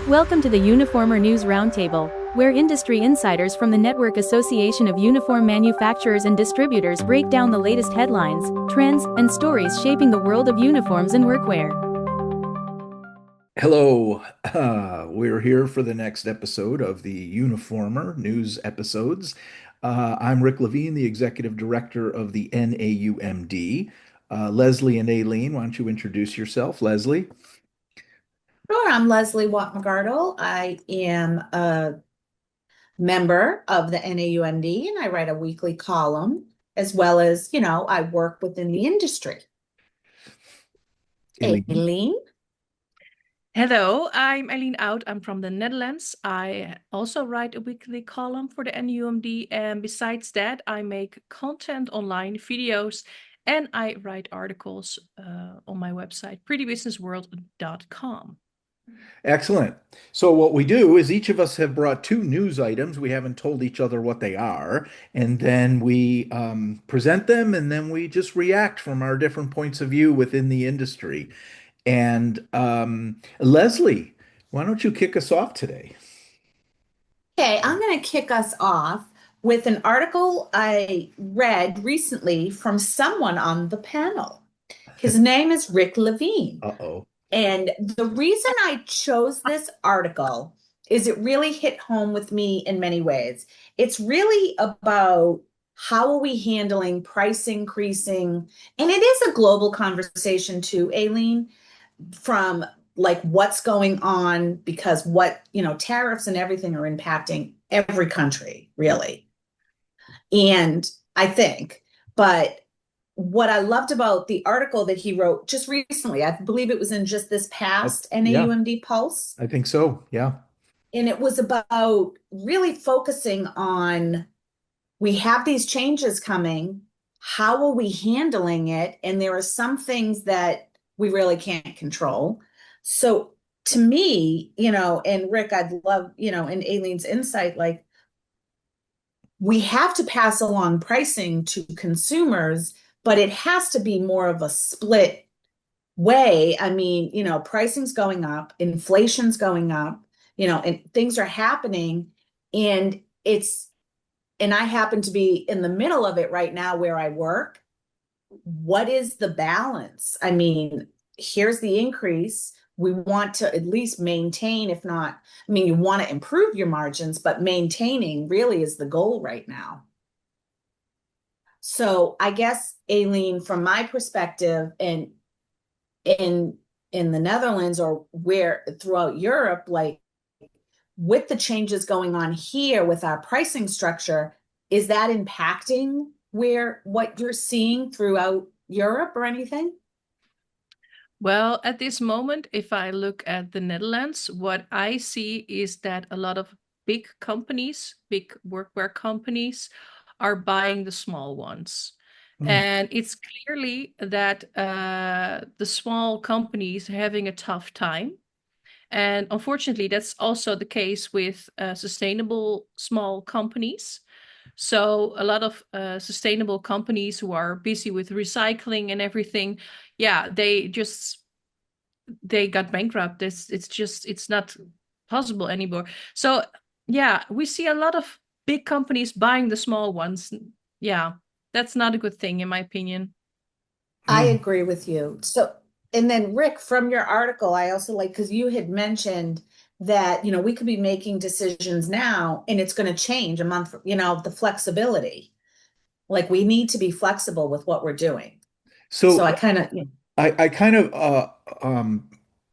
Welcome to the Uniformer News Roundtable, where industry insiders from the Network Association of Uniform Manufacturers and Distributors break down the latest headlines, trends, and stories shaping the world of uniforms and workwear. Hello, we're here for the next episode of the Uniformer News episodes. I'm Rick Levine, the Executive Director of the NAUMD. Leslie and Aileen, why don't you introduce yourself, Leslie? Sure, I'm Leslie Watt-McArdle. I am a member of the NAUMD and I write a weekly column as well as, I work within the industry. Aileen? Aileen? Hello, I'm Aileen Out. I'm from the Netherlands. I also write a weekly column for the NUMD, and besides that, I make content online, videos, and I write articles on my website, prettybusinessworld.com. Excellent. So what we do is each of us have brought two news items. We haven't told each other what they are, and then we present them, and then we just react from our different points of view within the industry. And Leslie, why don't you kick us off today? Okay, I'm going to kick us off with an article I read recently from someone on the panel. His name is Rick Levine. Uh-oh. And the reason I chose this article is it really hit home with me in many ways. It's really about how are we handling price increasing? And it is a global conversation too, Aileen, from like what's going on because tariffs and everything are impacting every country, really. And I think, but what I loved about the article that he wrote just recently, I believe it was in just this past Yeah, NAUMD Pulse, I think so. Yeah. and it was about really focusing on we have these changes coming. How are we handling it? And there are some things that we really can't control. So to me, and Rick, I'd love, and Aileen's insight, like we have to pass along pricing to consumers, but it has to be more of a split way. I mean, pricing's going up, inflation's going up, and things are happening. And and I happen to be in the middle of it right now where I work. What is the balance? I mean, here's the increase. We want to at least maintain, if not, I mean, you want to improve your margins, but maintaining really is the goal right now. So I guess, Aileen, from my perspective, and in the Netherlands or where throughout Europe, like with the changes going on here with our pricing structure, is that impacting what you're seeing throughout Europe or anything? Well, at this moment, if I look at the Netherlands, what I see is that a lot of big companies, big workwear companies, are buying the small ones. Mm. And it's clearly that the small companies are having a tough time. And unfortunately, that's also the case with sustainable small companies. So a lot of sustainable companies who are busy with recycling and everything, yeah, they got bankrupt. It's not possible anymore. So yeah, we see a lot of big companies buying the small ones. Yeah, that's not a good thing in my opinion. I Mm. agree with you. So, and then Rick, from your article, I also like because you had mentioned that, we could be making decisions now and it's going to change a month, the flexibility. Like we need to be flexible with what we're doing. So So I kind of, I kind of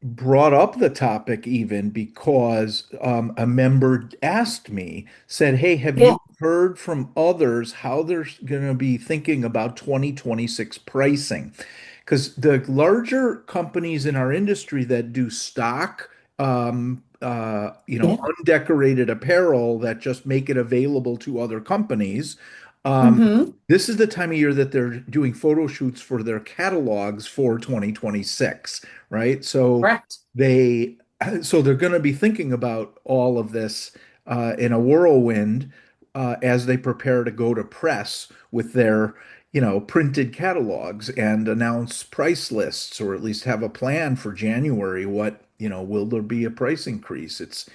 brought up the topic even because a member asked me, said, "Hey, have yeah. you heard from others how they're going to be thinking about 2026 pricing?" Because the larger companies in our industry that do stock, Yeah. undecorated apparel that just make it available to other companies, um, Mm-hmm. this is the time of year that they're doing photo shoots for their catalogs for 2026, right? Correct. They so they're going to be thinking about all of this in a whirlwind as they prepare to go to press with their, printed catalogs and announce price lists, or at least have a plan for January, what will there be a price increase? It's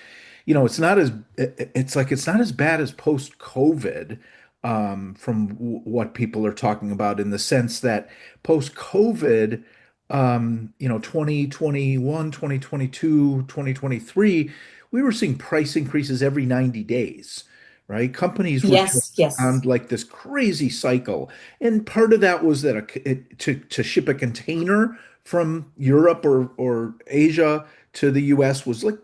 not as it's not as bad as post-COVID, from what people are talking about, in the sense that post-COVID, 2021, 2022, 2023, we were seeing price increases every 90 days, right? Companies were just Yes, on yes. like this crazy cycle. And part of that was that to ship a container from Europe or Asia to the US was like,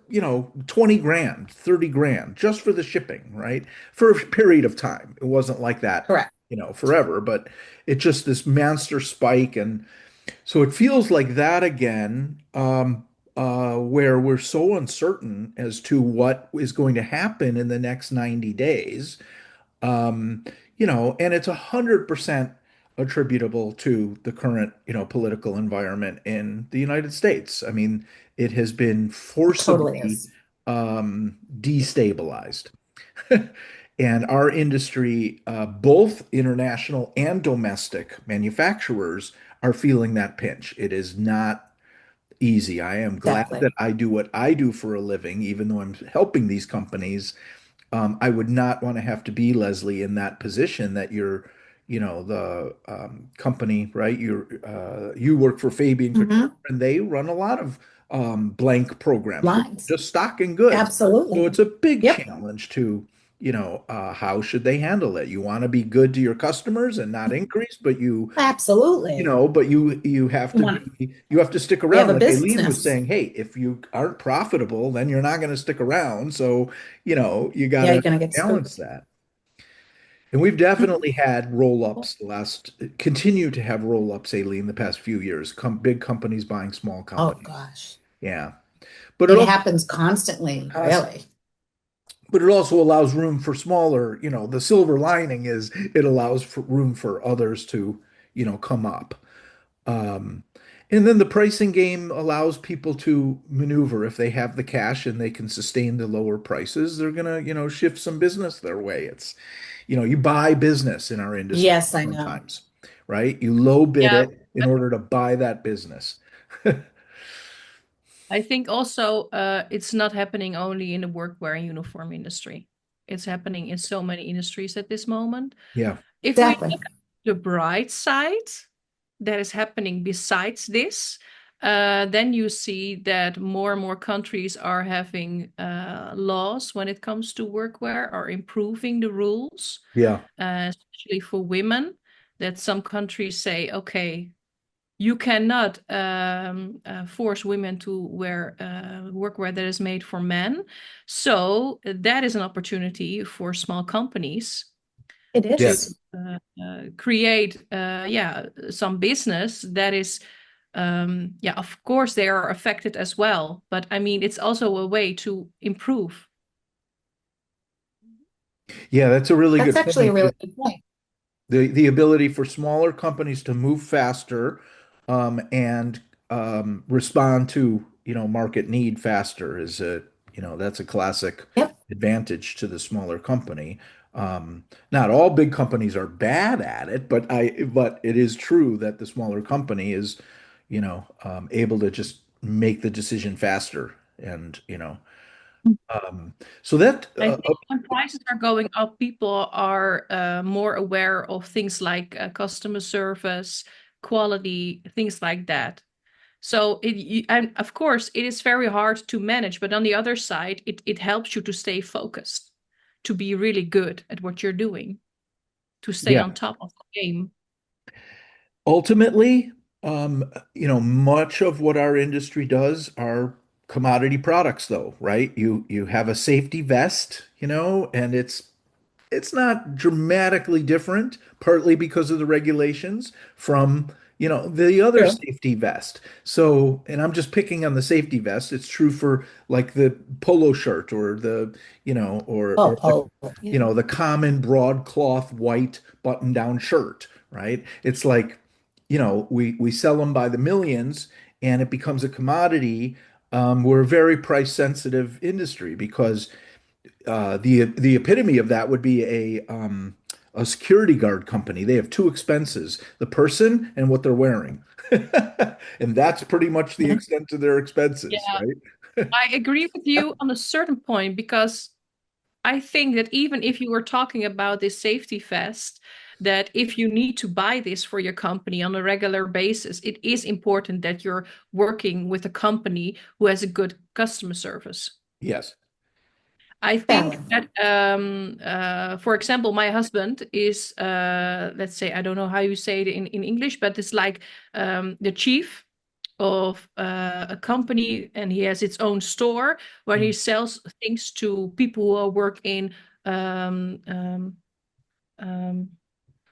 20 grand, 30 grand just for the shipping, right? For a period of time. It wasn't like that, Correct. forever, but it just this monster spike. And so it feels like that again, where we're so uncertain as to what is going to happen in the next 90 days. Um, and it's 100% attributable to the current, political environment in the United States. I mean, it has been It totally forcibly is. destabilized. And our industry, both international and domestic manufacturers, are feeling that pinch. It is not easy. I am glad Exactly. that I do what I do for a living, even though I'm helping these companies. I would not want to have to be, Leslie, in that position that you're, the company, right? You work for Fabian Couture, Hmm. and they run a lot of blank programs, where Lines. they're just stocking goods. So Absolutely. it's a big Yep. challenge to, how should they handle it? You want to be good to your customers and not increase, but Absolutely. you have You to want, be, you have to stick we have around. a Like Aileen was business. saying, hey, if you aren't profitable, then you're not going to stick around. So, you got Yeah, you're to gonna get screwed. balance that. And we've definitely had roll-ups continue to have roll-ups, Aileen, the past few years. Big companies buying small Oh companies. gosh. Yeah. But it It also happens constantly, really. but it also allows room for smaller, the silver lining is it allows for room for others to, come up. Um, and then the pricing game allows people to maneuver. If they have the cash and they can sustain the lower prices, they're gonna, shift some business their way. You buy business in our industry Yes, I know. sometimes, right? You low bid Yeah, it in order to buy that business. I think also it's not happening only in the workwear and uniform industry. It's happening in so many industries at this moment. Yeah. If we Exactly. look at the bright side that is happening besides this, then you see that more and more countries are having laws when it comes to workwear, are improving the rules, Yeah. especially for women. That some countries say, okay, you cannot force women to wear workwear that is made for men. So that is an opportunity for small companies It to Yes. is. create, yeah, some business that is, yeah, of course they are affected as well. But I mean, it's also a way to improve. Yeah, that's a really That's good actually a point. really good point. The ability for smaller companies to move faster, and respond to, market need faster is that's a classic Yep. advantage to the smaller company. Not all big companies are bad at it, but it is true that the smaller company is, able to just make the decision faster. And, um, so that I think when prices are going up, people are more aware of things like customer service, quality, things like that. So and of course, it is very hard to manage, but on the other side, it helps you to stay focused, to be really good at what you're doing, to stay yeah. on top of the game. Ultimately, much of what our industry does are commodity products, though, right? You have a safety vest, and it's not dramatically different, partly because of the regulations from, the other True. safety vest. So, and I'm just picking on the safety vest. It's true for like the polo shirt or the, Oh, or the, oh, yeah. the common broadcloth white button-down shirt, right? It's like, we sell them by the millions and it becomes a commodity. We're a very price sensitive industry because the epitome of that would be a security guard company. They have two expenses, the person and what they're wearing. And that's pretty much the extent of their expenses, Yeah, right? I agree with you on a certain point because I think that even if you were talking about this safety vest, that if you need to buy this for your company on a regular basis, it is important that you're working with a company who has a good customer service. Yes. I Yeah. think that, for example, my husband is, let's say, I don't know how you say it in English, but it's like the chief of a company, and he has its own store where he Mm. sells things to people who work in um, um, um,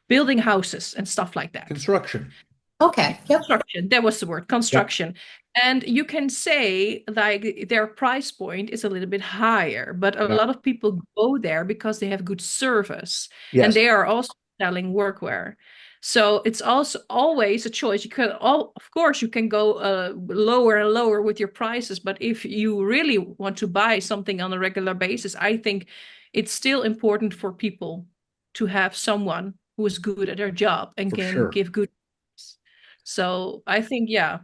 building houses and stuff like that. Construction. Okay. Yep. Construction, that was the word, Yep. construction. And you can say like their price point is a little bit higher, but a Yeah. lot of people go there because they have good service and Yes, they are also selling workwear. So it's also always a choice. You can all, of course, you can go lower and lower with your prices, but if you really want to buy something on a regular basis, I think it's still important for people to have someone who is good at their job and for can sure. give good advice. So I think, yeah,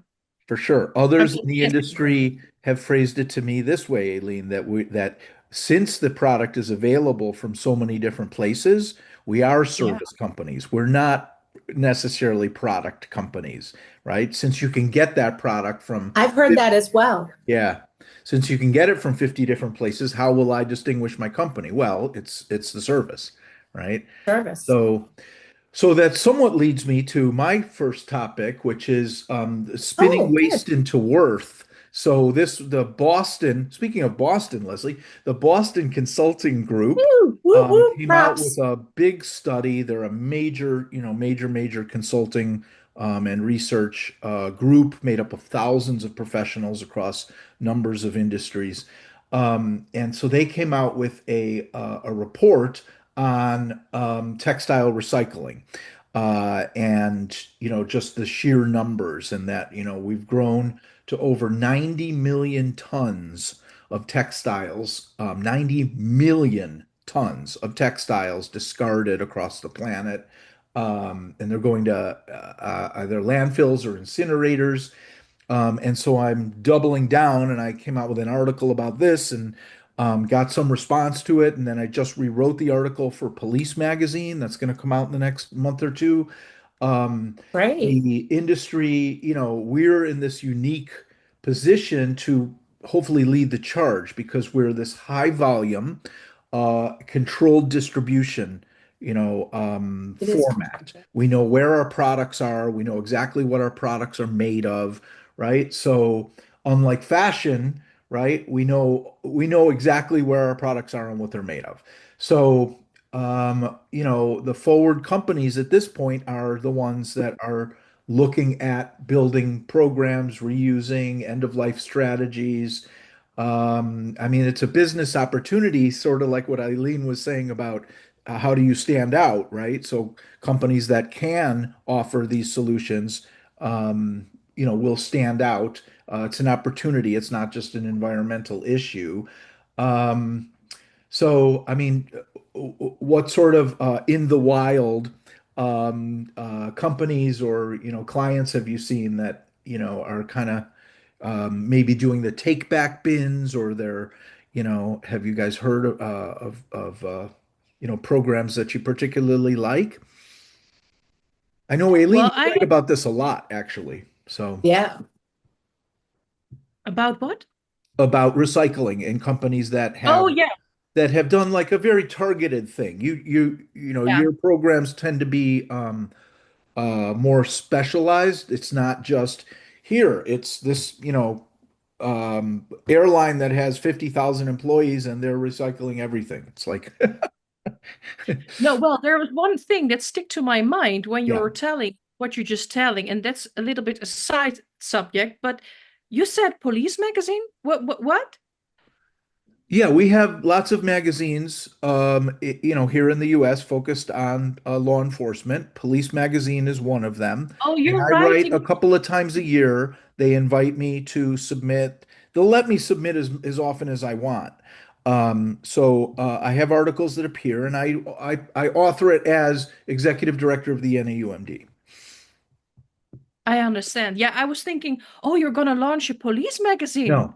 For sure. I Others in mean, the yes, industry have phrased it to me this way, Aileen, that since the product is available from so many different places, we are yeah, service companies. We're not necessarily product companies, right? Since you can get that product from, I've heard that as well. yeah, since you can get it from 50 different places, how will I distinguish my company? Well, it's the service, right? Service. So so that somewhat leads me to my first topic, which is spinning Oh, good. waste into worth. So the Boston, speaking of Boston, Leslie, the Boston Consulting Group Woo, woo, woo, came out with props. a big study. They're a major, major consulting and research group made up of thousands of professionals across numbers of industries. And so they came out with a report on textile recycling. And just the sheer numbers, and that we've grown to over 90 million tons of textiles, 90 million tons of textiles discarded across the planet. And they're going to either landfills or incinerators. And so I'm doubling down, and I came out with an article about this and got some response to it. And then I just rewrote the article for Police Magazine that's going to come out in the next month or two. Great. The industry, we're in this unique position to hopefully lead the charge because we're this high volume, controlled distribution, It is format. We know where our products are. We know exactly what our products are made of, right? So unlike fashion, right, we know exactly where our products are and what they're made of. So the forward companies at this point are the ones that are looking at building programs, reusing, end of life strategies. I mean, it's a business opportunity, sort of like what Eileen was saying about how do you stand out, right? So companies that can offer these solutions, will stand out. It's an opportunity. It's not just an environmental issue. Um, so, I mean, what sort of in the wild companies or clients have you seen that are kind of maybe doing the take back bins, or they're have you guys heard of programs that you particularly like? I know Aileen, well, you I write about this a lot, actually. So Yeah. about what? about recycling and companies that Oh, have yeah, done like a very targeted thing. yeah. Your programs tend to be more specialized. It's not just here. It's this, airline that has 50,000 employees and they're recycling everything. It's like, No, well, there was one thing that stick to my mind when you yeah. were telling what you're just telling, and that's a little bit a side subject, but you said police magazine? What? Yeah, we have lots of magazines, here in the U.S. focused on law enforcement. Police Magazine is one of them, Oh, and you're I write a writing. couple of times a year. They invite me to submit. They'll let me submit as often as I want. I have articles that appear, and I author it as executive director of the NAUMD. I understand. Yeah, I was thinking, oh, you're gonna launch a police magazine. No,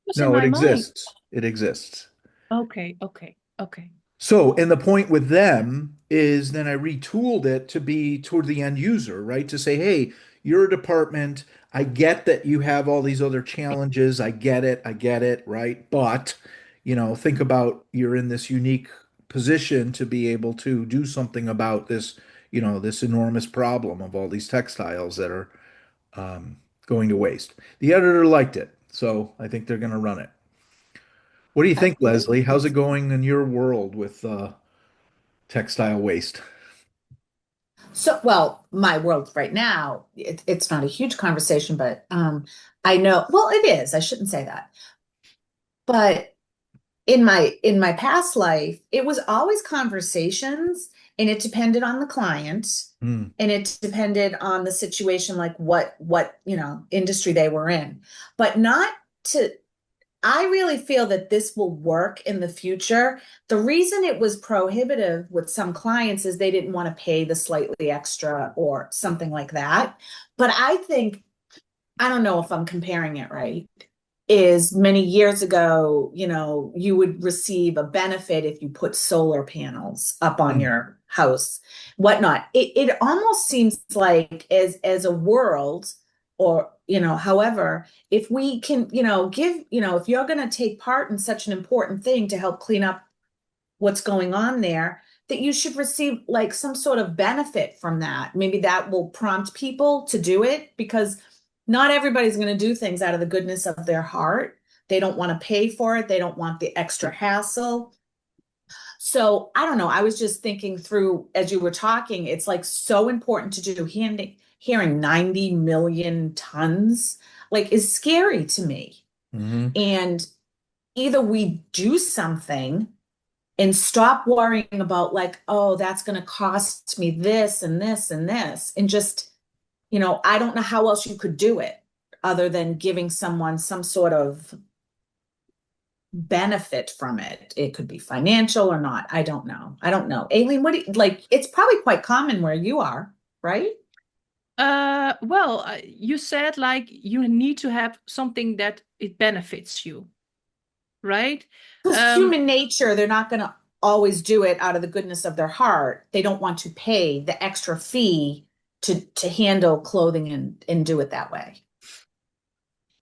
It was in no, it my mind. exists. It exists. Okay, okay, okay. So, and the point with them is then I retooled it to be toward the end user, right? To say, hey, you're a department. I get that you have all these other challenges. I get it. I get it, right? But, think about you're in this unique position to be able to do something about this, this enormous problem of all these textiles that are going to waste. The editor liked it, so I think they're going to run it. What do you think, That's Leslie? How's it going in your world with textile waste? so, well, my world right now, it's not a huge conversation, but I know, well, it is. I shouldn't say that. But in my past life, it was always conversations, and it depended on the client, Hmm. and it depended on the situation, like what, industry they were in. But not to I really feel that this will work in the future. The reason it was prohibitive with some clients is they didn't want to pay the slightly extra or something like that. But I think, I don't know if I'm comparing it right, is many years ago, you would receive a benefit if you put solar panels up on Hmm. your house, whatnot. It almost seems like as a world, or however, if we can, give, if you're going to take part in such an important thing to help clean up what's going on there, that you should receive like some sort of benefit from that. Maybe that will prompt people to do it, because not everybody's going to do things out of the goodness of their heart. They don't want to pay for it. They don't want the extra hassle. So I don't know. I was just thinking through as you were talking, it's like so important to do. Hearing 90 million tons like is scary to me. Hmm. And either we do something and stop worrying about like, oh, that's going to cost me this and this and this. And just, I don't know how else you could do it other than giving someone some sort of benefit from it. It could be financial or not. I don't know. I don't know. Aileen, what do you, like, it's probably quite common where you are, right? You said like you need to have something that it benefits you, right? Because Um, human nature, they're not going to always do it out of the goodness of their heart. They don't want to pay the extra fee to handle clothing and do it that way.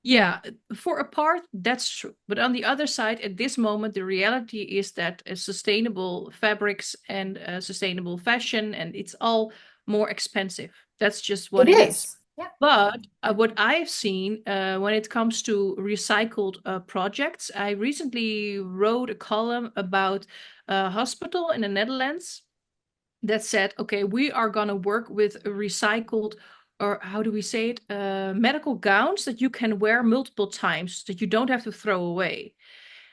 Yeah, for a part, that's true. But on the other side, at this moment, the reality is that sustainable fabrics and sustainable fashion, and it's all more expensive. That's just what It it is. is. Yeah. But what I've seen when it comes to recycled projects, I recently wrote a column about a hospital in the Netherlands that said, okay, we are going to work with recycled, or how do we say it, medical gowns that you can wear multiple times that you don't have to throw away.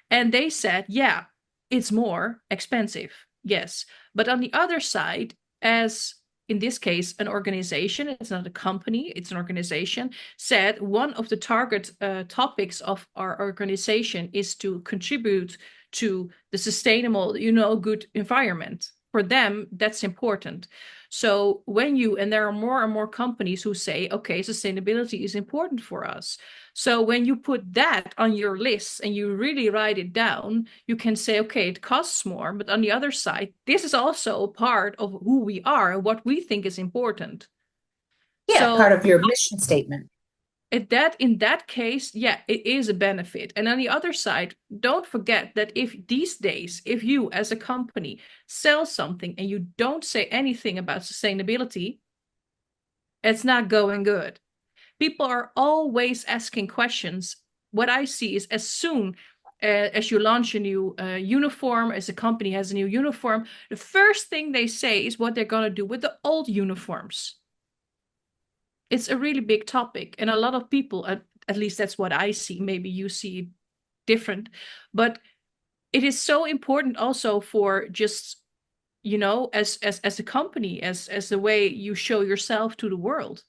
And they said, yeah, it's more expensive. Yes. But on the other side, as in this case, an organization, it's not a company, it's an organization, said one of the target topics of our organization is to contribute to the sustainable, good environment. For them, that's important. So and there are more and more companies who say, okay, sustainability is important for us. So when you put that on your list and you really write it down, you can say, okay, it costs more, but on the other side, this is also a part of who we are and what we think is important. Yeah, part So of your mission statement. in that case, yeah, it is a benefit. And on the other side, don't forget that if these days, if you as a company sell something and you don't say anything about sustainability, it's not going good. People are always asking questions. What I see is as soon as you launch a new uniform, as a company has a new uniform, the first thing they say is what they're going to do with the old uniforms. It's a really big topic. And a lot of people, at least that's what I see, maybe you see it different, but it is so important also for just, as a company, as the way you show yourself to the world.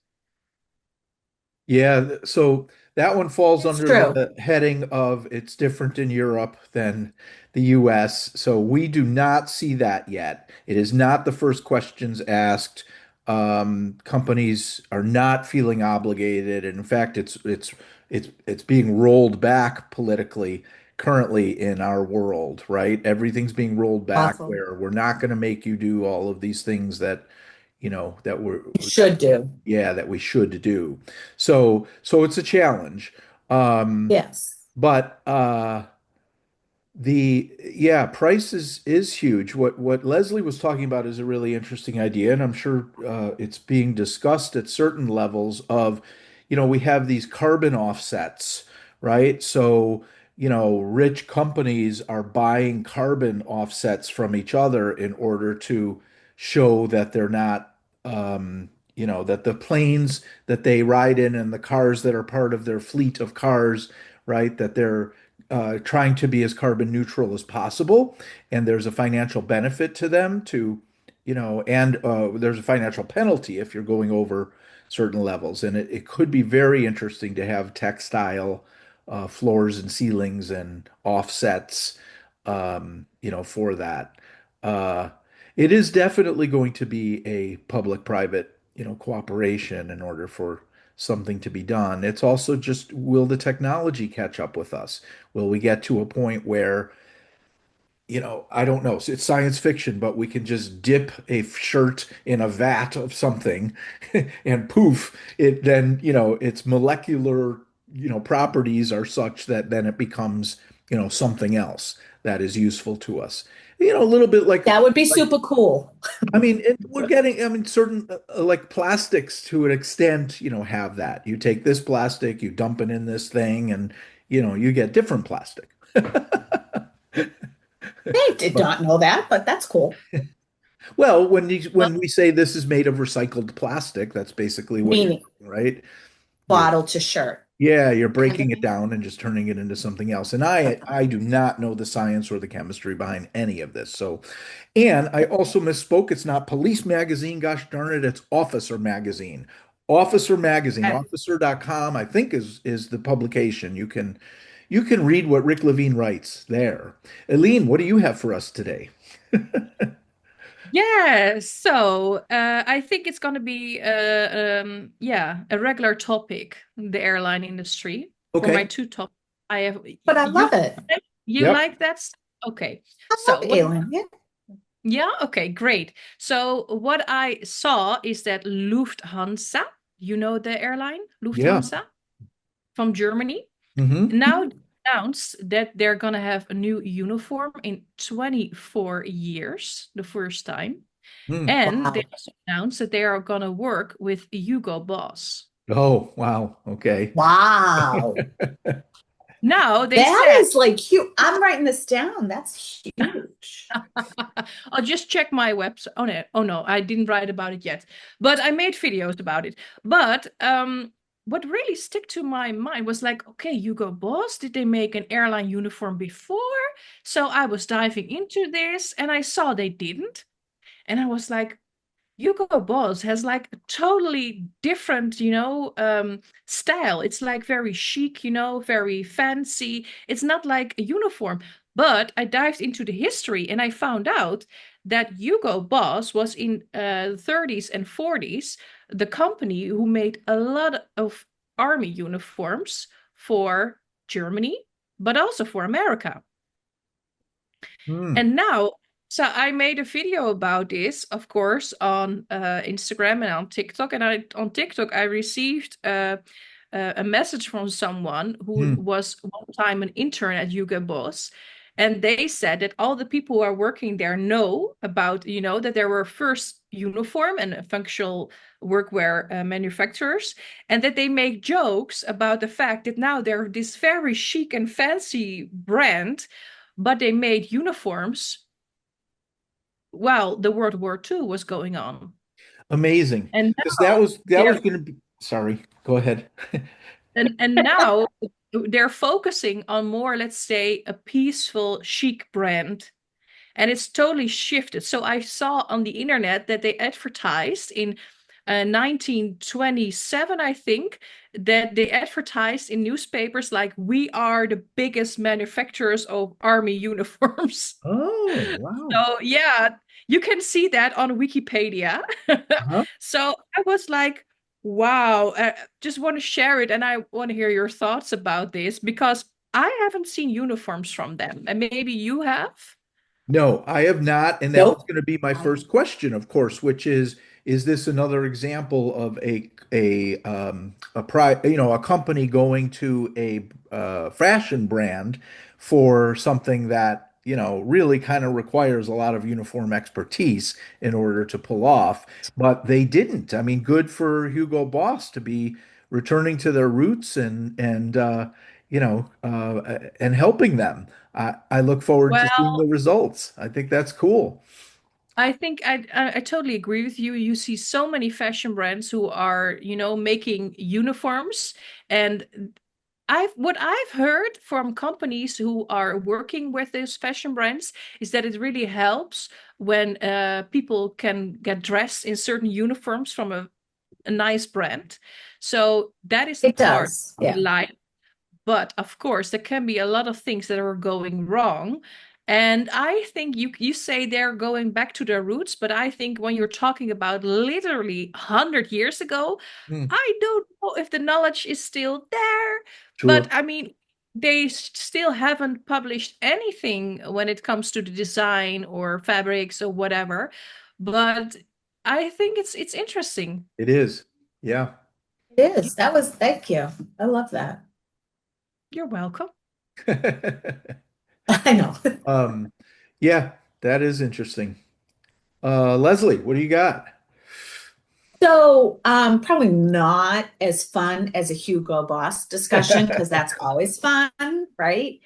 Yeah, so that one falls It's under true. the heading of it's different in Europe than the US. So we do not see that yet. It is not the first questions asked. Companies are not feeling obligated. In fact, it's being rolled back politically currently in our world, right? Everything's being rolled back Awful. where we're not going to make you do all of these things that, that we're You should do. yeah, that we should do. So it's a challenge. Um, Yes. but the yeah, price is huge. What Leslie was talking about is a really interesting idea, and I'm sure it's being discussed at certain levels of, we have these carbon offsets, right? So, rich companies are buying carbon offsets from each other in order to show that they're not, that the planes that they ride in and the cars that are part of their fleet of cars, right, that they're trying to be as carbon neutral as possible, and there's a financial benefit to them to, and there's a financial penalty if you're going over certain levels, and it could be very interesting to have textile floors and ceilings and offsets, for that. Uh, it is definitely going to be a public-private, cooperation in order for something to be done. It's also just, will the technology catch up with us? Will we get to a point where, I don't know, it's science fiction, but we can just dip a shirt in a vat of something and poof, it then, its molecular, properties are such that then it becomes, something else that is useful to us. A little bit That would be like super cool. I mean, we're getting, I mean, certain like plastics to an extent, have that. You take this plastic, you dump it in this thing, and, you get different plastic. They did But, not know that, but that's cool. well, Well, when we say this is made of recycled plastic, that's basically what you're meaning doing, right? You're bottle to shirt. Yeah, you're breaking it down and just turning it into something else. And I do not know the science or the chemistry behind any of this. So, and I also misspoke. It's not Police Magazine, gosh darn it, it's Officer Magazine. Officer Magazine, Okay. officer.com, I think is the publication. You can read what Rick Levine writes there. Aileen, what do you have for us today? Yeah, so I think it's going to be a regular topic, the airline industry. For my Okay. two topics, I have But I you love it. you Yep. like that? Okay. I So love what Aileen. Yeah. yeah, okay, great. So what I saw is that Lufthansa, you know the airline, Yeah. Lufthansa from Germany, Hmm. now announced that they're gonna have a new uniform in 24 years, the first time. And they Wow. also announced that they are gonna work with Hugo Boss. Oh, wow. Okay. Wow. Now they That said, is like huge. I'm writing this down. That's huge. I'll just check my website. Oh no, I didn't write about it yet, but I made videos about it. But what really stick to my mind was like, okay, Hugo Boss, did they make an airline uniform before? So I was diving into this and I saw they didn't. And I was like, Hugo Boss has like a totally different, style. It's like very chic, very fancy. It's not like a uniform. But I dived into the history and I found out that Hugo Boss was in 30s and 40s the company who made a lot of army uniforms for Germany, but also for America. Hmm. And now, so I made a video about this, of course, on Instagram and on TikTok. And on TikTok, I received a message from someone who Hmm. was one time an intern at Hugo Boss. And they said that all the people who are working there know about, that there were first uniform and functional workwear manufacturers, and that they make jokes about the fact that now they're this very chic and fancy brand, but they made uniforms while the World War II was going on. Amazing. And Because now that was they're going to be, sorry, go ahead. and now they're focusing on more, let's say, a peaceful, chic brand. And it's totally shifted. So I saw on the internet that they advertised in 1927, I think, that they advertised in newspapers like, we are the biggest manufacturers of army uniforms. Oh, wow. So yeah, you can see that on Wikipedia. Uh-huh. So I was like, wow, just want to share it, and I want to hear your thoughts about this because I haven't seen uniforms from them, and maybe you have. No, I have not, and that was Nope. going to be my first question, of course, which is this another example of a company going to a fashion brand for something that, really kind of requires a lot of uniform expertise in order to pull off, but they didn't. I mean, good for Hugo Boss to be returning to their roots and helping them. I look forward to seeing the Well, results. I think that's cool. I think I totally agree with you. You see so many fashion brands who are, making uniforms, and what I've heard from companies who are working with these fashion brands is that it really helps when people can get dressed in certain uniforms from a nice brand. So that is the It part does. I Yeah. like. But of course, there can be a lot of things that are going wrong. And I think you say they're going back to their roots, but I think when you're talking about literally 100 years ago, Hmm, I don't know if the knowledge is still there. But sure. I mean, they still haven't published anything when it comes to the design or fabrics or whatever. But I think it's interesting. It is. Yeah. It is. Thank you. I love that. You're welcome. I know. Um, yeah, that is interesting. Leslie, what do you got? So, probably not as fun as a Hugo Boss discussion because that's always fun, right?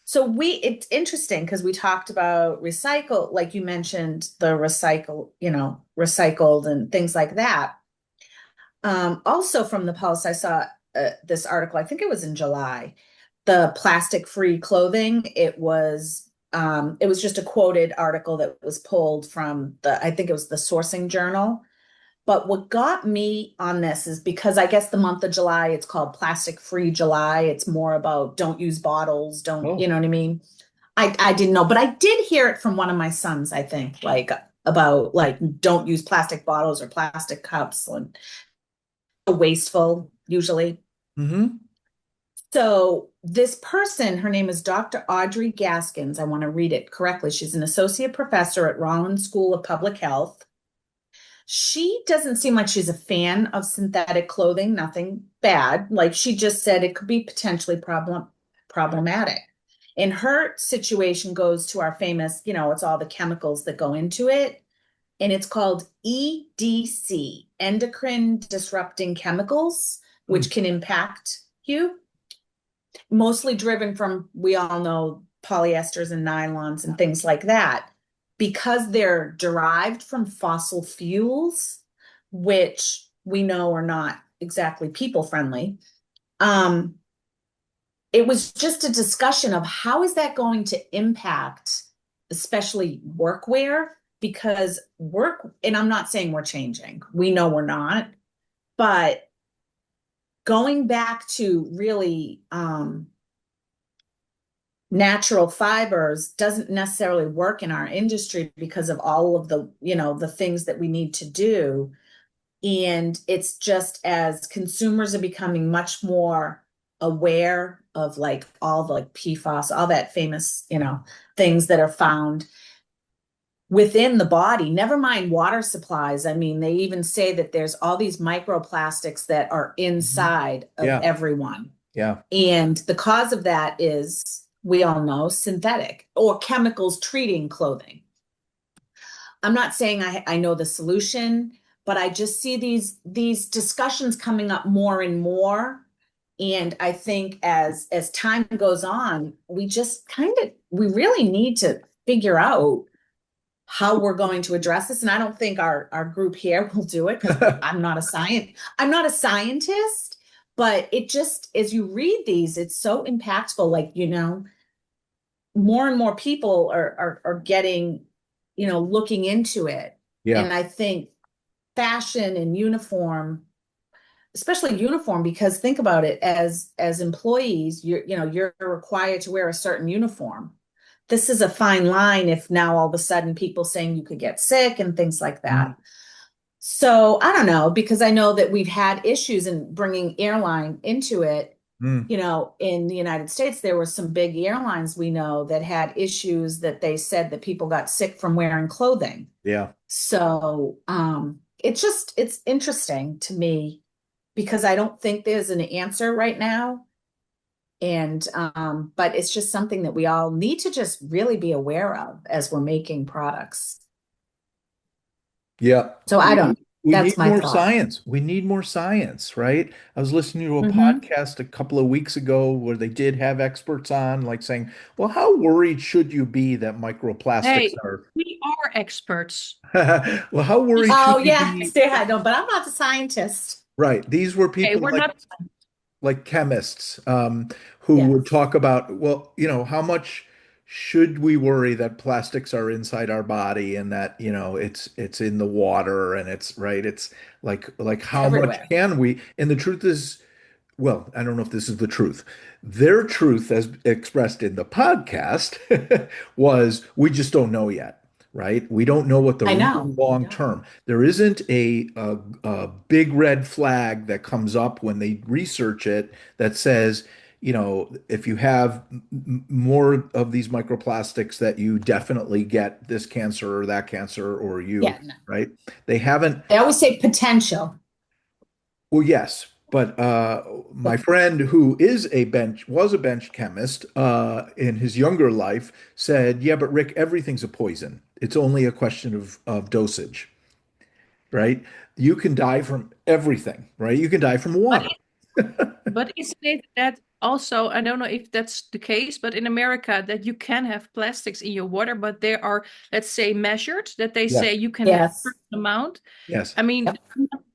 So it's interesting because we talked about recycle, like you mentioned, the recycled and things like that. Also from the Pulse, I saw this article, I think it was in July, the plastic-free clothing. It was just a quoted article that was pulled from I think it was the Sourcing Journal. But what got me on this is because I guess the month of July, it's called Plastic Free July. It's more about don't use bottles, don't, you Oh, know what I mean? I didn't know, but I did hear it from one of my sons, I think, like about like don't use plastic bottles or plastic cups and wasteful usually. mm-hmm. So this person, her name is Dr. Audrey Gaskins. I want to read it correctly. She's an associate professor at Rollins School of Public Health. She doesn't seem like she's a fan of synthetic clothing, nothing bad. Like she just said it could be potentially problematic. And her situation goes to our famous, it's all the chemicals that go into it. And it's called EDC, endocrine disrupting chemicals, Hmm. which can impact you, mostly driven from, we all know, polyesters and nylons and things like that, because they're derived from fossil fuels, which we know are not exactly people friendly. Um, it was just a discussion of how is that going to impact, especially workwear, because and I'm not saying we're changing, we know we're not, but going back to really natural fibers doesn't necessarily work in our industry because of all of the things that we need to do. And it's just as consumers are becoming much more aware of like all the like PFAS, all that famous, things that are found within the body, never mind water supplies. I mean, they even say that there's all these microplastics that are Mhm. inside of Yeah, everyone. yeah. And the cause of that is, we all know, synthetic or chemicals treating clothing. I'm not saying I know the solution, but I just see these discussions coming up more and more. And I think as time goes on, we really need to figure out how we're going to address this. And I don't think our group here will do it because I'm not a scientist, but it just, as you read these, it's so impactful. Like, more and more people are getting, looking into it. Yeah. And I think fashion and uniform, especially uniform, because think about it, as employees, you're required to wear a certain uniform. This is a fine line if now all of a sudden people saying you could get sick and things like that. Mm, So I don't know, because I know that we've had issues in bringing airline into it. mm, In the United States, there were some big airlines we know that had issues that they said that people got sick from wearing clothing. yeah. So it's interesting to me because I don't think there's an answer right now. And but it's just something that we all need to just really be aware of as we're making products. Yeah. So I don't, We that's need my more thought. science. We need more science, right? I was listening to a Hmm. podcast a couple of weeks ago where they did have experts on, like saying, well, how worried should you be that microplastics Hey, are? we are experts. Well, how worried Oh should you yeah, be? yeah, no, but I'm not a scientist. Right. These were Okay, people we're not. like chemists who would Yes. talk about, well, how much should we worry that plastics are inside our body and that, it's in the water and it's right. It's like how much Everywhere. can we? And the truth is, well, I don't know if this is the truth. Their truth, as expressed in the podcast, was we just don't know yet, right? We don't know what the I real know. We long don't. term. There isn't a big red flag that comes up when they research it that says, if you have more of these microplastics, that you definitely get this cancer or that cancer or Yeah, you, no. right? They haven't. They always say potential. Well, yes, but my But friend who was a bench chemist in his younger life said, "Yeah, but Rick, everything's a poison. It's only a question of dosage, right? You can die from everything, right? You can die from But water." But isn't it that also, I don't know if that's the case, but in America, that you can have plastics in your water, but they are, let's say, measured, that they say Yes, you can have a yes. certain amount. yes, I mean, Yep.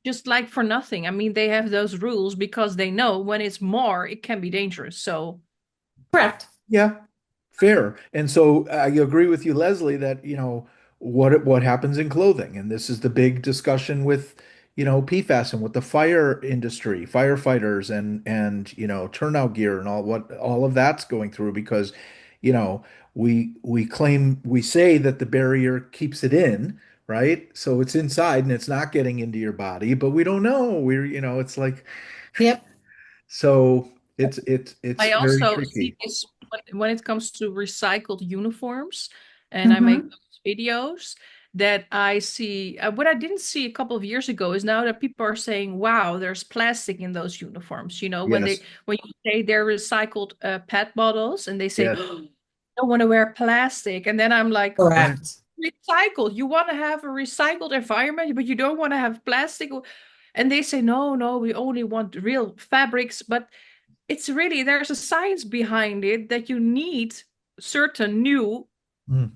just like for nothing. I mean, they have those rules because they know when it's more, it can be dangerous. So, Correct. yeah. Fair. And so I agree with you, Leslie, that, what happens in clothing. And this is the big discussion with, PFAS and with the fire industry, firefighters and turnout gear and all of that's going through because, you know, we say that the barrier keeps it in, right? So it's inside and it's not getting into your body, but we don't know. It's like Yep. so it's I very also see tricky. this when it comes to recycled uniforms, and I make Hmm. those videos that I see. What I didn't see a couple of years ago is now that people are saying, "Wow, there's plastic in those uniforms." Yes. When you say they're recycled PET bottles, and they say, Yes. "Oh, I don't want to wear plastic," and then I'm like, Right. Correct. "Recycled? You want to have a recycled environment, but you don't want to have plastic?" And they say, "No, no, we only want real fabrics," but it's really there's a science behind it that you need certain new Mm.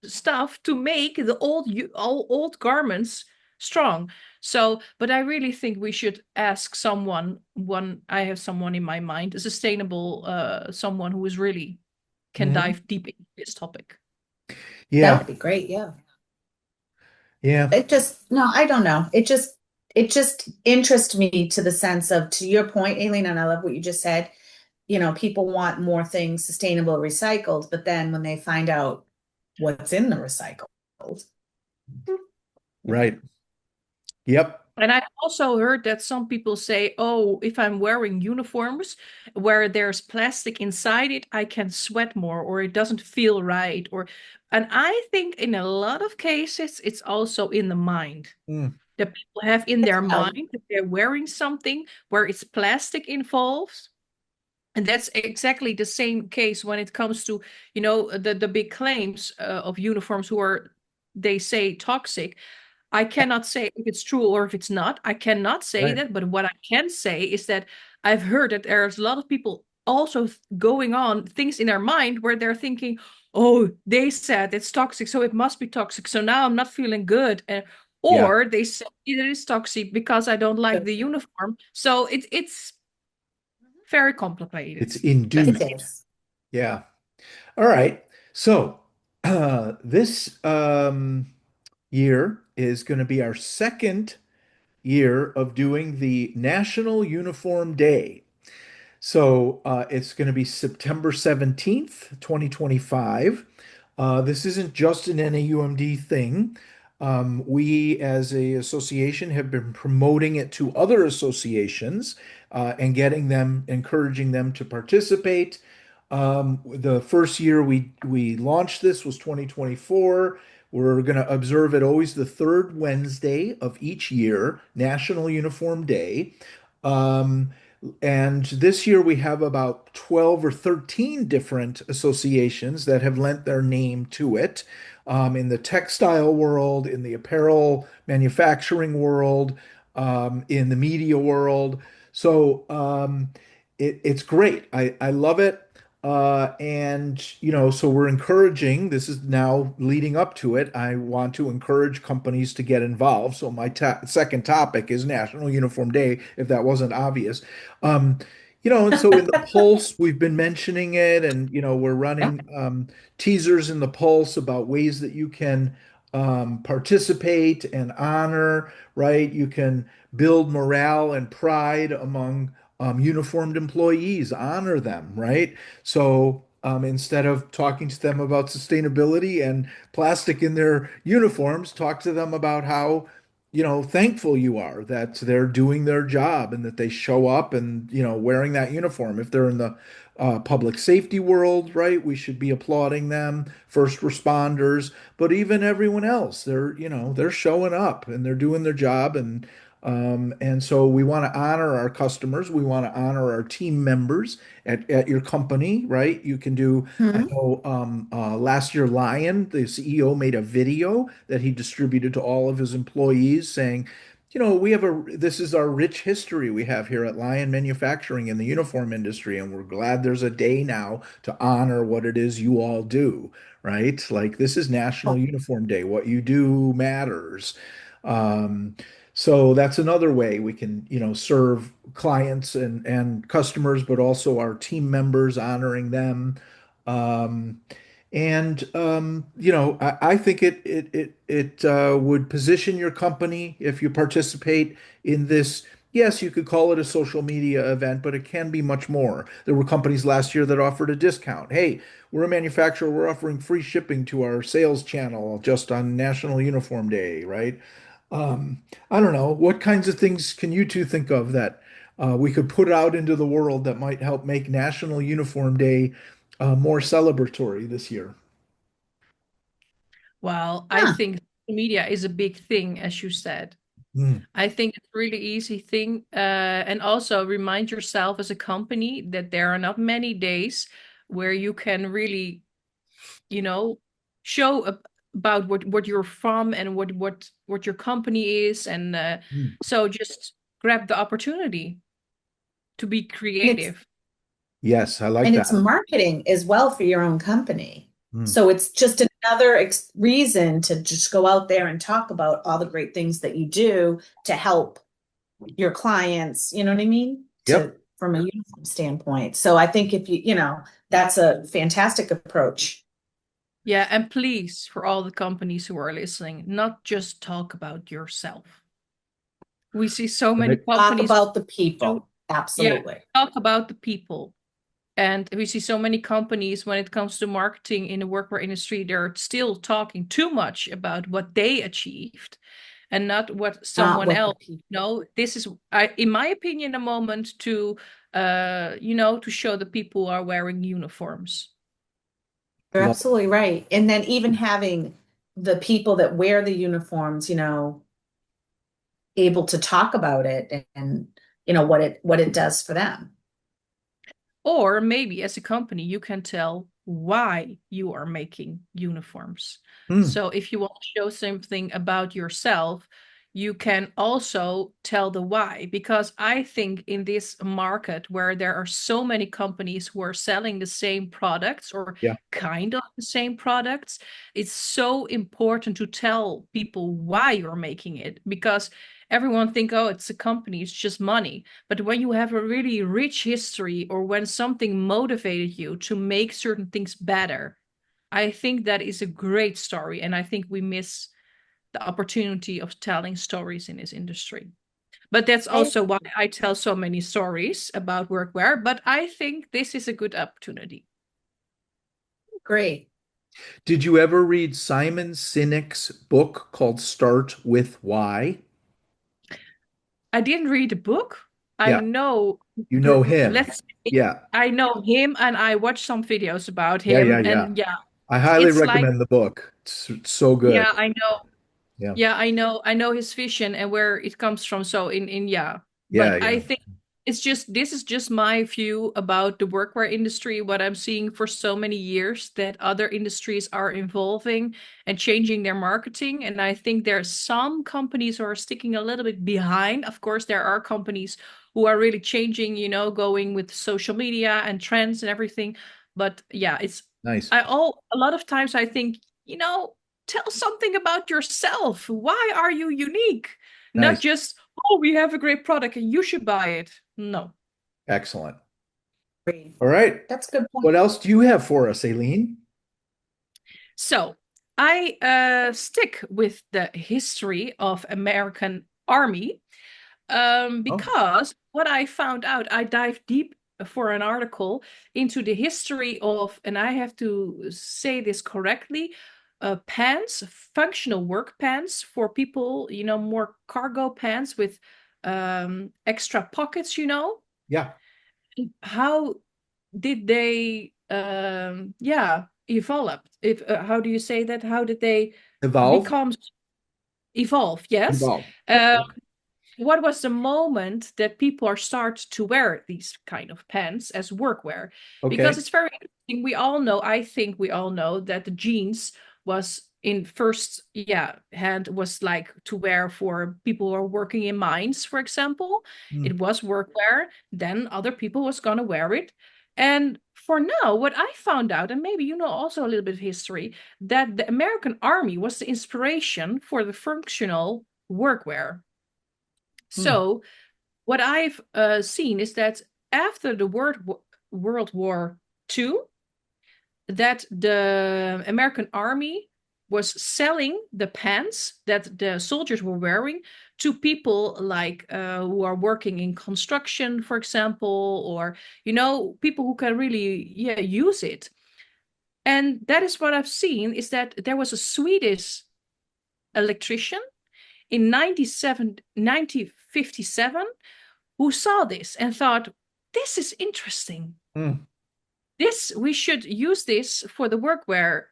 stuff to make the all old garments strong. So, but I really think we should ask someone. One, I have someone in my mind, a sustainable someone who is really can Mhm. dive deep into this topic. That Yeah. would be great. Yeah. Yeah. It just, no, I don't know. It just interests me to the sense of, to your point, Aileen, and I love what you just said. People want more things sustainable, recycled, but then when they find out what's in the recycled, Right. Yep. And I also heard that some people say, oh, if I'm wearing uniforms where there's plastic inside it, I can sweat more or it doesn't feel right. And I think in a lot of cases, it's also in the mind Mm. that people have in it's their valid. mind that they're wearing something where it's plastic involved. And that's exactly the same case when it comes to, the big claims of uniforms who are, they say, toxic. I cannot say if it's true or if it's not. I cannot say Right. that, but what I can say is that I've heard that there's a lot of people also going on things in their mind where they're thinking, "Oh, they said it's toxic, so it must be toxic. So now I'm not feeling good." Yeah. Or they said it is toxic because I don't like the uniform. So it's very complicated. It's Let's It induced. say. is. Yeah. All right. So this year is going to be our second year of doing the National Uniform Day. So it's going to be September 17th, 2025. This isn't just an NAUMD thing. We, as a association, have been promoting it to other associations and encouraging them to participate. The first year we launched this was 2024. We're going to observe it always the third Wednesday of each year, National Uniform Day. Um, and this year we have about 12 or 13 different associations that have lent their name to it, in the textile world, in the apparel manufacturing world, in the media world. So it's great. I love it. And, so we're encouraging, this is now leading up to it. I want to encourage companies to get involved. So my second topic is National Uniform Day, if that wasn't obvious. Um, and so in the Pulse, we've been mentioning it, and, we're running teasers in the Pulse about ways that you can participate and honor, right? You can build morale and pride among uniformed employees, honor them, right? So instead of talking to them about sustainability and plastic in their uniforms, talk to them about how, thankful you are that they're doing their job and that they show up and, wearing that uniform. If they're in the public safety world, right, we should be applauding them, first responders, but even everyone else, they're showing up and they're doing their job. And so we want to honor our customers. We want to honor our team members at your company, right? You can do, I Mhm. know last year, Lion, the CEO, made a video that he distributed to all of his employees saying, this is our rich history we have here at Lion Manufacturing in the uniform industry, and we're glad there's a day now to honor what it is you all do, right? Like this is National Uniform Day. What you do matters. Um, so that's another way we can, serve clients and customers, but also our team members, honoring them. Um, I think it would position your company if you participate in this. Yes, you could call it a social media event, but it can be much more. There were companies last year that offered a discount. Hey, we're a manufacturer, we're offering free shipping to our sales channel just on National Uniform Day, right? I don't know. What kinds of things can you two think of that we could put out into the world that might help make National Uniform Day more celebratory this year? Well, I Huh. think media is a big thing, as you said. Mm, I think it's a really easy thing. And also remind yourself as a company that there are not many days where you can really, you know, show about what you're from and what your company is. And mm. so just grab the opportunity to be And it's creative. Yes, I like and it's that. marketing as well for your own company. Mm, So it's just another reason to just go out there and talk about all the great things that you do to help your clients, you know what I mean? To yep. from a uniform standpoint. So I think if that's a fantastic approach. Yeah, and please, for all the companies who are listening, not just talk about yourself. We see so many Right. Talk companies about the do, people. yeah, Absolutely. talk about the people. And we see so many companies when it comes to marketing in the workwear industry, they're still talking too much about what they achieved and not what Not someone what the else. people. No, this is, in my opinion, a moment to, to show the people who are wearing uniforms. You're Love. absolutely right. And then even having the people that wear the uniforms, able to talk about it and what it does for them. Or maybe as a company, you can tell why you are making uniforms. Mm, So if you want to show something about yourself, you can also tell the why. Because I think in this market where there are so many companies who are selling the same products or yeah. kind of the same products, it's so important to tell people why you're making it. Because everyone think, oh, it's a company, it's just money. But when you have a really rich history or when something motivated you to make certain things better, I think that is a great story. And I think we miss the opportunity of telling stories in this industry. But that's I also why I tell so many stories about workwear. But I think this is a good opportunity. agree. Did you ever read Simon Sinek's book called Start With Why? I didn't read the book. I Yeah, know, you know him. let's say, Yeah, I know him and I watched some videos about yeah, yeah, him. yeah. And yeah, I highly it's like, recommend the book. It's so good. yeah, I know. Yeah, Yeah, I know his vision and where it comes from. So in yeah, yeah, but yeah. I think it's just this is just my view about the workwear industry, what I'm seeing for so many years that other industries are evolving and changing their marketing. And I think there are some companies who are sticking a little bit behind. Of course, there are companies who are really changing, going with social media and trends and everything. But yeah, it's Nice, a lot of times I think, tell something about yourself. Why are you unique? Not nice. just, oh, we have a great product and you should buy it. No. Excellent. Agree. All right. That's a good point. What else do you have for us, Aileen? So I stick with the history of American Army Oh, because what I found out, I dived deep for an article into the history of, and I have to say this correctly, pants, functional work pants for people, more cargo pants with extra pockets, yeah. How did they, yeah, evolve? If How do you say that? How did they Evolve. become evolve? Yes. Evolve. Uh, what was the moment that people are start to wear these kind of pants as workwear? Because Okay. it's very interesting. I think we all know that the jeans was in first, yeah, hand was like to wear for people who are working in mines, for example. Hmm. It was workwear. Then other people was gonna wear it. And for now, what I found out, and maybe you know also a little bit of history, that the American Army was the inspiration for the functional workwear. Hmm. So what I've seen is that after the World War II, that the American Army was selling the pants that the soldiers were wearing to people like who are working in construction, for example, or people who can really use it. And that is what I've seen is that there was a Swedish electrician in 1957 who saw this and thought, this is interesting. Hmm. We should use this for the workwear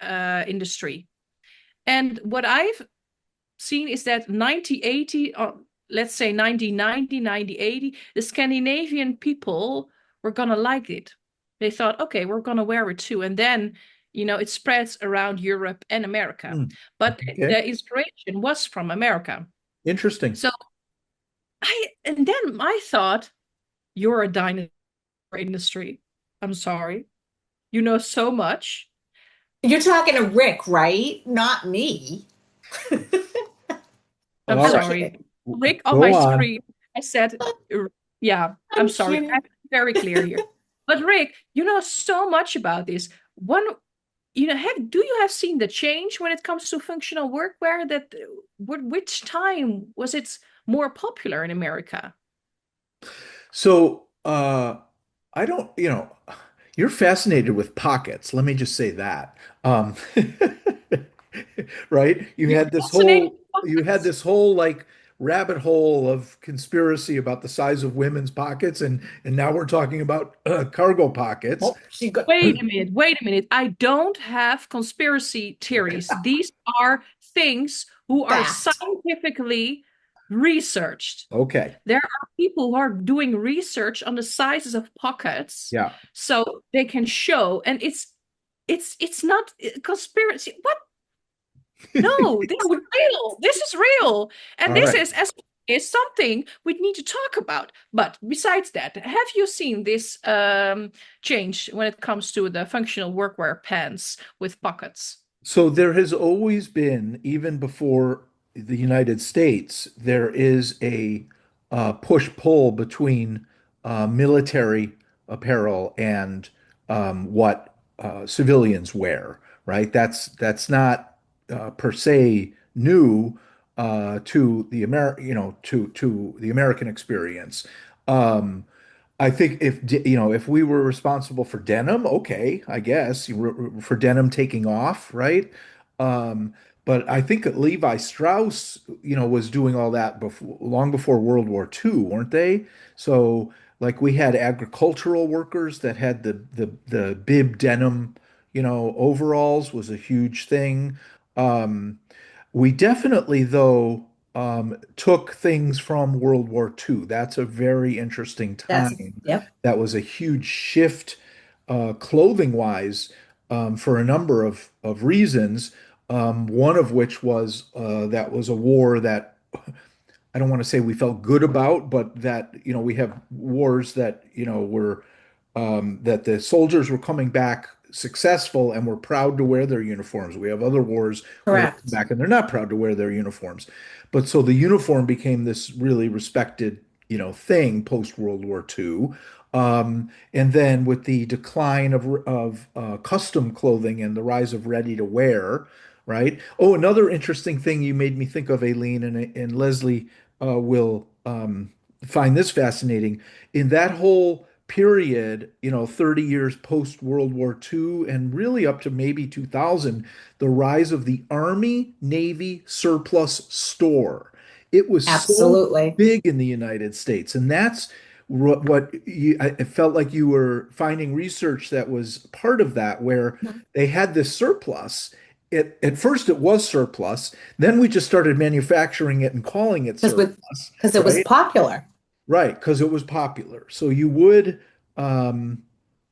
industry. And what I've seen is that 1980, let's say 1990, 1980, the Scandinavian people were going to like it. They thought, okay, we're going to wear it too. And then, it spreads around Europe and America. Hmm. But Okay. the inspiration was from America. Interesting. So and then I thought, you're a dinosaur industry. I'm sorry. You know so much. You're talking to Rick, right? Not me. I'm All I'm right. sorry. kidding. Rick on my Go on. screen. I said, yeah, I'm I'm sorry. kidding. I'm very clear here. But Rick, you know so much about this. Do you have seen the change when it comes to functional workwear that which time was it more popular in America? So, I don't, you're fascinated with pockets. Let me just say that. Right? You're fascinated with You had pockets. this whole like rabbit hole of conspiracy about the size of women's pockets, and now we're talking about cargo pockets. Oh, she got Wait a minute, wait a minute. I don't have conspiracy theories. These are things who are fact. scientifically researched. Okay. There are people who are doing research on the sizes of pockets Yeah. so they can show, and it's not conspiracy. What? No, this is real. This is real. And All this right. is something we need to talk about. But besides that, have you seen this change when it comes to the functional workwear pants with pockets? So there has always been, even before the United States, there is a push-pull between military apparel and what civilians wear, right? That's not per se new, to the to the American experience. Um, I think if we were responsible for denim, okay, I guess for denim taking off, right? Um, but I think that Levi Strauss, was doing all that before, long before World War II, weren't they? So like we had agricultural workers that had the bib denim, overalls was a huge thing. Um, we definitely, though, took things from World War II. That's a very interesting That's, time. yep. That was a huge shift, clothing wise, for a number of reasons. One of which was that was a war that I don't want to say we felt good about, but that, we have wars that, were that the soldiers were coming back successful and were proud to wear their uniforms. We have other wars where they come Correct. back and they're not proud to wear their uniforms. But so the uniform became this really respected, thing post World War II. And then with the decline of custom clothing and the rise of ready to wear, right? Oh, another interesting thing you made me think of, Aileen, and Leslie will find this fascinating. In that whole period, 30 years post World War II and really up to maybe 2000, the rise of the Army Navy surplus store. It was so Absolutely. big in the United States. And that's I felt like you were finding research that was part of that, where they had this surplus. At first, it was surplus. Then we just started manufacturing it and calling it surplus, Because it was right? popular. Right, because it was popular. So you would,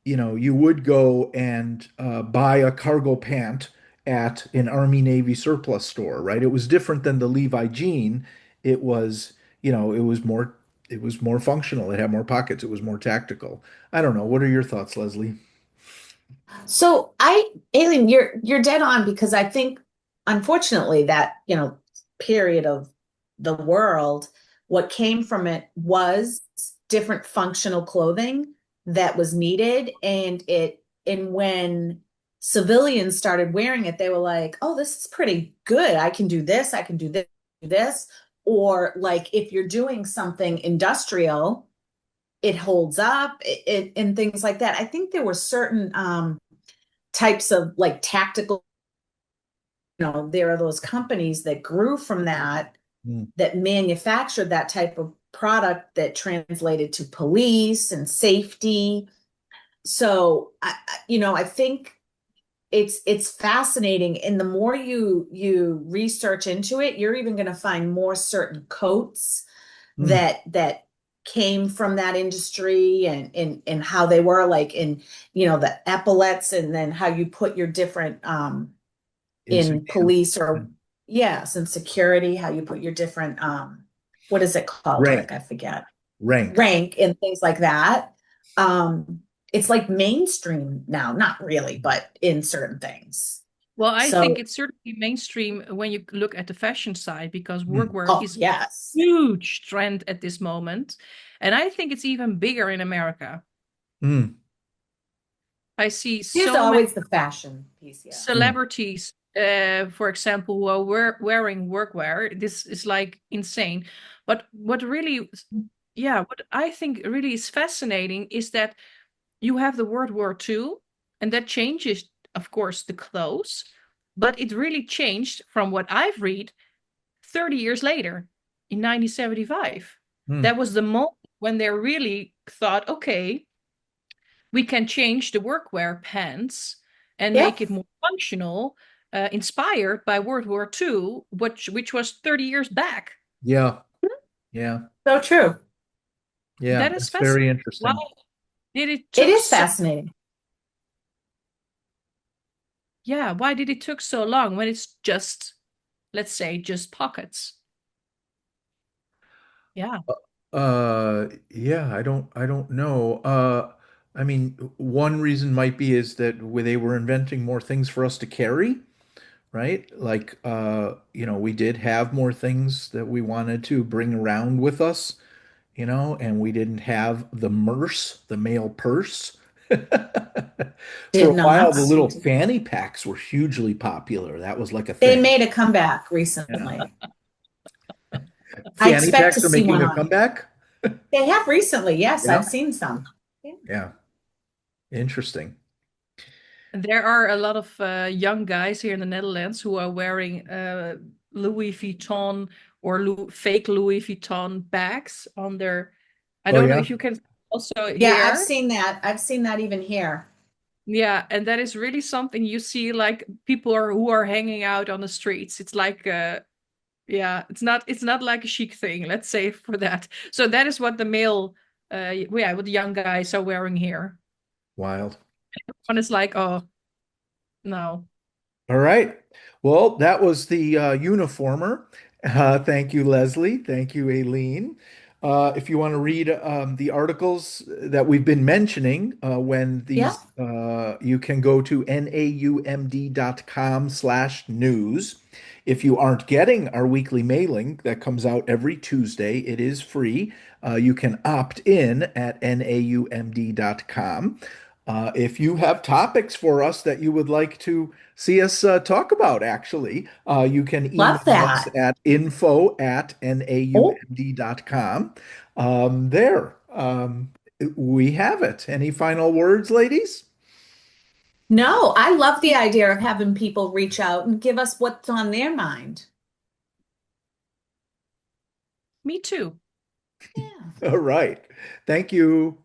you would go and buy a cargo pant at an Army Navy surplus store, right? It was different than the Levi jean. It was, it was more functional. It had more pockets. It was more tactical. I don't know. What are your thoughts, Leslie? So Aileen, you're dead on because I think unfortunately that, period of the world, what came from it was different functional clothing that was needed. And when civilians started wearing it, they were like, oh, this is pretty good. I can do this, I can do this, do this. Or like if you're doing something industrial, it holds up and things like that. I think there were certain types of like tactical, there are those companies that grew from that, Mm. that manufactured that type of product that translated to police and safety. So I think it's fascinating, and the more you research into it, you're even going to find more certain coats Mm. that came from that industry, and how they were like in the epaulets, and then how you put your different in Insignia. police, or yes, in security, how you put your different what is it called, Rank. Rick? I forget. Rank. Rank and things like that. It's like mainstream now, not really, but in certain things. Well, I think So, it's certainly mainstream when you look at the fashion side because Mm. workwear oh is a yes, huge trend at this moment. And I think it's even bigger in America. Mm. I see there's so many always the fashion piece, yeah. Mm. celebrities, for example, who are wearing workwear. This is like insane. But what really, yeah, what I think really is fascinating is that you have the World War II, and that changes, of course, the clothes, but it really changed from what I've read 30 years later in 1975. Mm. That was the moment when they really thought, okay, we can change the workwear pants and Yep, make it more functional, inspired by World War II, which was 30 years back. Yeah. Yeah. so true. Yeah. That is That's very fascinating. Why interesting. did it It took is so fascinating. yeah, why did it took so long when it's just, let's say, just pockets? Yeah. Yeah, I don't know. I mean, one reason might be is that they were inventing more things for us to carry, right? Like, we did have more things that we wanted to bring around with us, and we didn't have the merce, the male purse. For Did a while, not. the little fanny packs were hugely popular. That was like a They thing. made a comeback Yeah. recently. I fanny expect to packs are see one making a on. comeback? They have recently, yes, Yeah. I've seen some. Yeah. Yeah. Interesting. There are a lot of young guys here in the Netherlands who are wearing Louis Vuitton or fake Louis Vuitton bags on their. I Oh, don't know yeah. if you can also Yeah, I've here. seen that. I've seen that even here. Yeah, and that is really something you see like people who are hanging out on the streets. It's like yeah, it's not like a chic thing, let's say for that. So that is what the male yeah, what the young guys are wearing here. Wild. And it's like, oh no. All right. Well, that was the uniformer. Thank you, Leslie. Thank you, Aileen. If you want to read the articles that we've been mentioning, when Yeah. these, you can go to naumd.com/news. If you aren't getting our weekly mailing that comes out every Tuesday, it is free. You can opt in at naumd.com. If you have topics for us that you would like to see us talk about, actually, you can Love email us that. at Oh, info@naumd.com. There, we have it. Any final words, ladies? no, I love the idea of having people reach out and give us what's on their mind. Me too. Yeah. All right. Thank you.